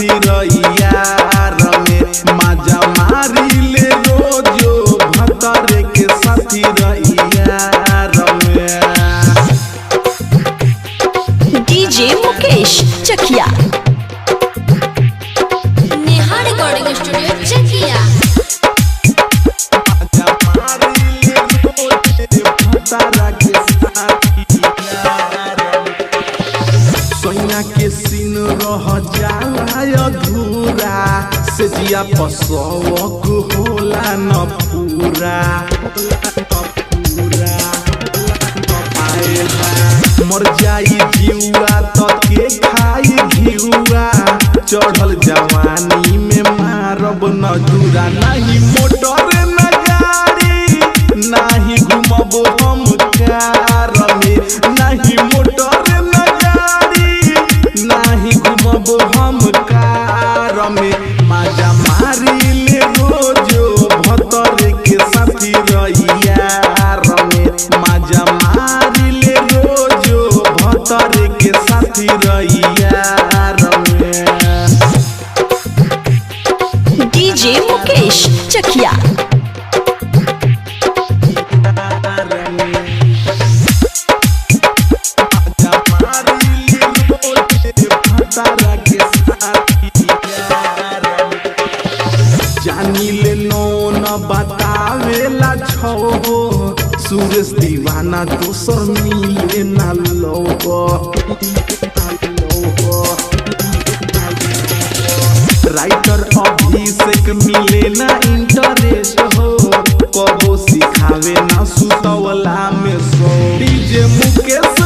साथी रैया में माजा मारी ले रोजो भतरे के साथी रैया में। DJ Mukesh Chakiya Neha recording studio चकिया। सोनिया के सीन रह जाला अधूरा से जिया पसवक होला न पूरा मर जाई जीवा तो के खाई घिउआ चढ़ल जवानी में मारब न दूरा नहीं मोटर न गाड़ी नहीं घूमब हम कार में नहीं मोटर न गाड़ी नहीं घूमब हम कार में माजा मारी ले रोजो भतरे के साथी रैया में माजा मारी ले रोजो भतरे के साथी रैया में। डीजे मुकेश चकिया जानी ले नो न बतावेला छो सुरेश दीवाना दोसर मिले ना लोगो राइटर अभिषेक मिले ना इंटरेस्ट हो कबो सिखावे ना सुतवला में सो डीजे मुकेश